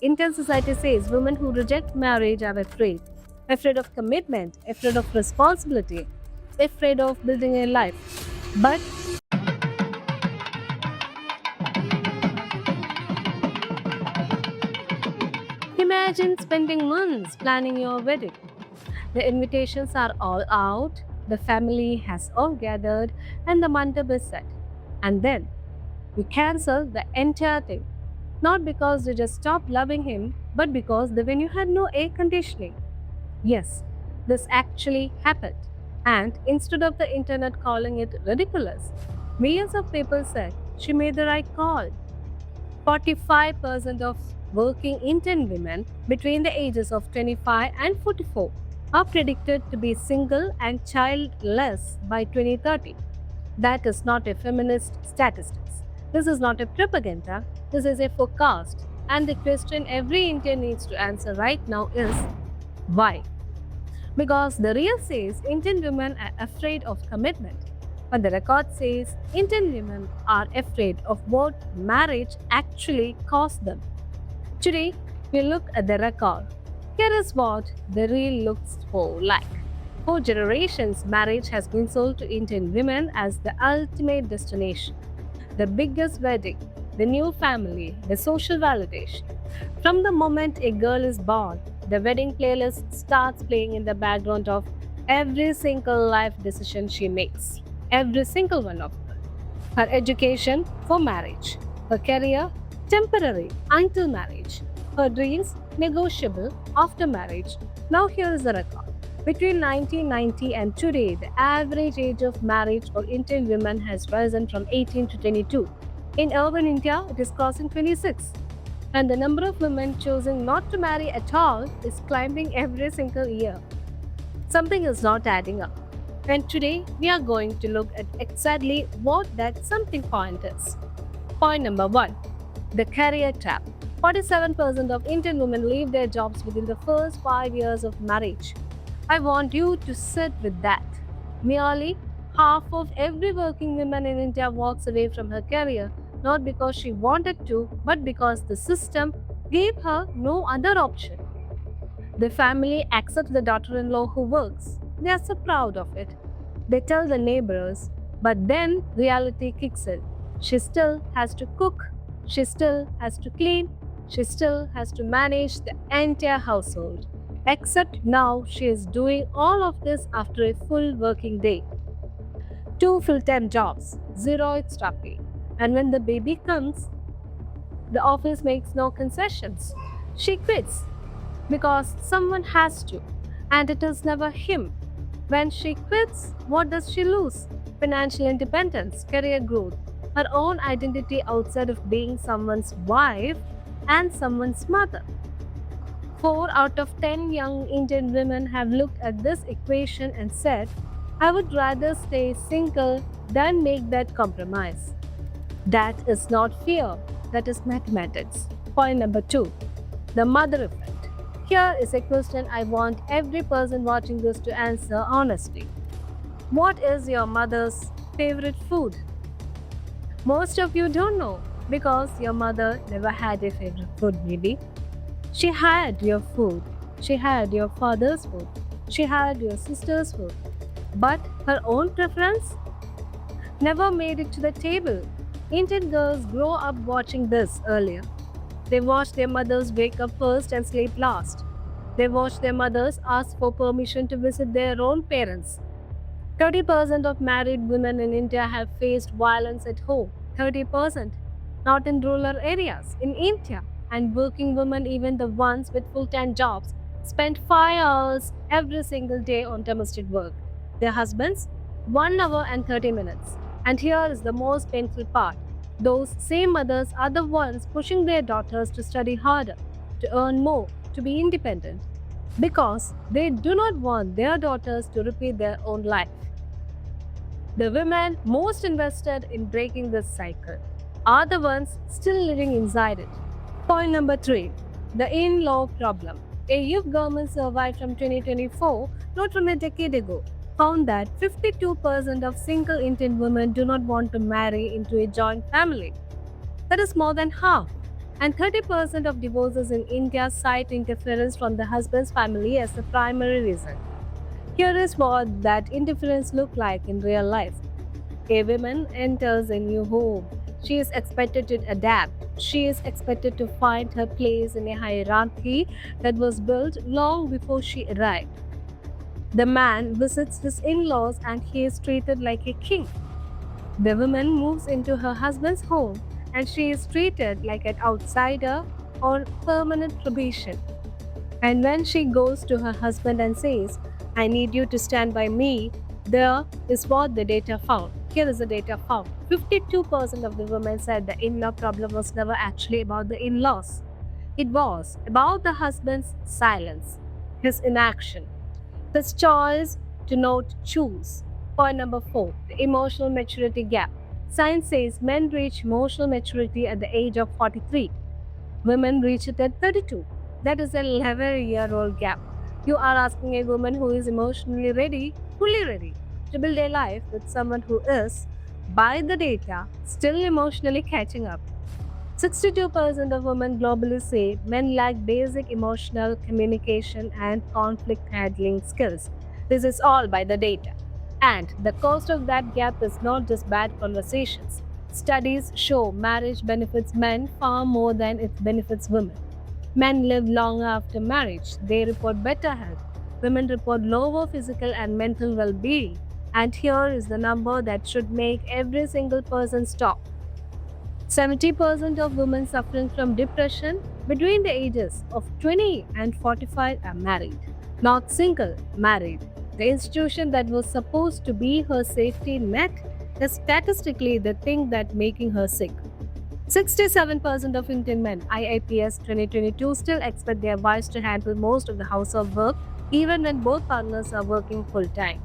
Indian society says women who reject marriage are afraid of commitment, afraid of responsibility, afraid of building a life. But imagine spending months planning your wedding. The invitations are all out, the family has all gathered, and the mandap is set. And then you cancel the entire thing. Not because you just stopped loving him, but because the venue had no air conditioning. Yes, this actually happened. And instead of the internet calling it ridiculous, millions of people said she made the right call. 45% of working Indian women between the ages of 25 and 44 are predicted to be single and childless by 2030. That is not a feminist statistics. This is not a propaganda. This is a forecast. And the question every Indian needs to answer right now is why? Because the real says Indian women are afraid of commitment, but the record says Indian women are afraid of what marriage actually cost them. Today, we look at the record. Here is what the real looks for like. For generations, marriage has been sold to Indian women as the ultimate destination, the biggest wedding, the new family, the social validation. From the moment a girl is born, the wedding playlist starts playing in the background of every single life decision she makes. Every single one of them. Her education for marriage, her career temporary until marriage, her dreams negotiable after marriage. Now here is the record. Between 1990 and today, the average age of marriage for Indian women has risen from 18 to 22. In urban India, it is crossing 26. And the number of women choosing not to marry at all is climbing every single year. Something is not adding up. And today, we are going to look at exactly what that something point is. Point number one, the career trap. 47% of Indian women leave their jobs within the first 5 years of marriage. I want you to sit with that. Nearly half of every working woman in India walks away from her career not because she wanted to, but because the system gave her no other option. The family accepts the daughter in law who works. They are so proud of it. They tell the neighbors, but then reality kicks in. She still has to cook, she still has to clean, she still has to manage the entire household. Except now she is doing all of this after a full working day. Two full time jobs, zero extra pay. And when the baby comes, the office makes no concessions. She quits because someone has to, and it is never him. When she quits, what does she lose? Financial independence, career growth, her own identity outside of being someone's wife and someone's mother. 4 out of 10 young Indian women have looked at this equation and said, I would rather stay single than make that compromise. That is not fear, that is mathematics. Point number two, the mother effect. Here is a question I want every person watching this to answer honestly. What is your mother's favorite food? Most of you don't know because your mother never had a favorite food, maybe. She had your food, she had your father's food, she had your sister's food. But her own preference never made it to the table. Indian girls grow up watching this earlier. They watch their mothers wake up first and sleep last. They watch their mothers ask for permission to visit their own parents. 30% of married women in India have faced violence at home. 30%. Not in rural areas, in India. And working women, even the ones with full time jobs, spend 5 hours every single day on domestic work. Their husbands, 1 hour and 30 minutes. And here is the most painful part. Those same mothers are the ones pushing their daughters to study harder, to earn more, to be independent, because they do not want their daughters to repeat their own life. The women most invested in breaking this cycle are the ones still living inside it. Point number three, the in law problem. A youth government survey from 2024, not from a decade ago, found that 52% of single Indian women do not want to marry into a joint family. That is more than half. And 30% of divorces in India cite interference from the husband's family as the primary reason. Here is what that interference looks like in real life. A woman enters a new home. She is expected to adapt. She is expected to find her place in a hierarchy that was built long before she arrived. The man visits his in laws and he is treated like a king. The woman moves into her husband's home and she is treated like an outsider or permanent probation. And when she goes to her husband and says, I need you to stand by me, there is what the data found. Here is the data found. 52% of the women said the in law problem was never actually about the in laws. It was about the husband's silence, his inaction, his choice to not choose. Point number 4, the emotional maturity gap. Science says men reach emotional maturity at the age of 43. Women reach it at 32. That is a 11-year-old gap. You are asking a woman who is emotionally ready, fully ready, to build a life with someone who is, by the data, still emotionally catching up. 62% of women globally say men lack basic emotional communication and conflict handling skills. This is all by the data. And the cost of that gap is not just bad conversations. Studies show marriage benefits men far more than it benefits women. Men live longer after marriage. They report better health. Women report lower physical and mental well being. And here is the number that should make every single person stop. 70% of women suffering from depression between the ages of 20 and 45 are married, not single, married. The institution that was supposed to be her safety net is statistically the thing that making her sick. 67% of Indian men, IIPS 2022, still expect their wives to handle most of the household work even when both partners are working full-time.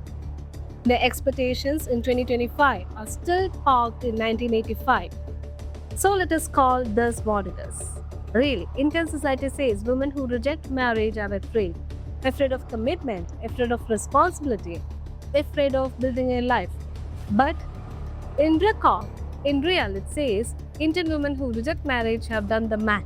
The expectations in 2025 are still parked in 1985. So let us call this what it is. Really, Indian society says women who reject marriage are afraid of commitment, afraid of responsibility, afraid of building a life. But in real, it says Indian women who reject marriage have done the math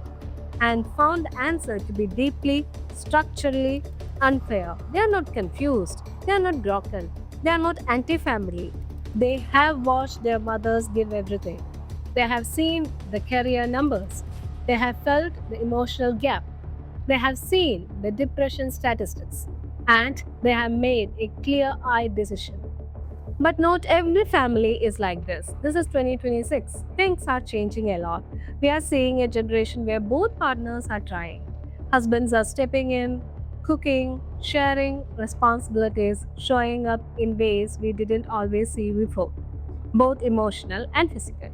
and found the answer to be deeply, structurally unfair. They are not confused, they are not broken, they are not anti-family. They have watched their mothers give everything. They have seen the career numbers. They have felt the emotional gap. They have seen the depression statistics. And they have made a clear-eyed decision. But not every family is like this. This is 2026. Things are changing a lot. We are seeing a generation where both partners are trying. Husbands are stepping in, cooking, sharing responsibilities, showing up in ways we didn't always see before, both emotional and physical.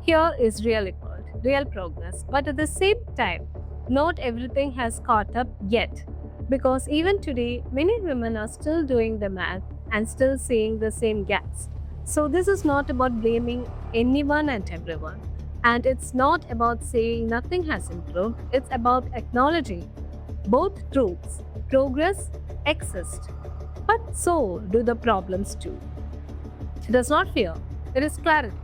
Here is real effort, real progress, but at the same time, not everything has caught up yet. Because even today, many women are still doing the math and still seeing the same gaps. So, this is not about blaming anyone and everyone. And it's not about saying nothing has improved, it's about acknowledging both truths. Progress exists, but so do the problems too. It is not fear, it is clarity.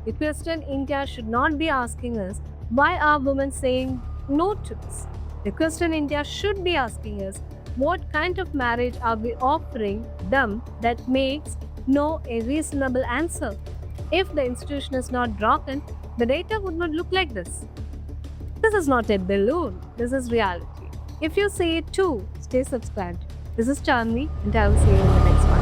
The question India should not be asking us, why are women saying no to this? The question India should be asking is, what kind of marriage are we offering them that makes no a reasonable answer? If the institution is not broken, the data would not look like this. This is not a balloon, this is reality. If you see it too, stay subscribed. This is Chandni, and I will see you in the next one.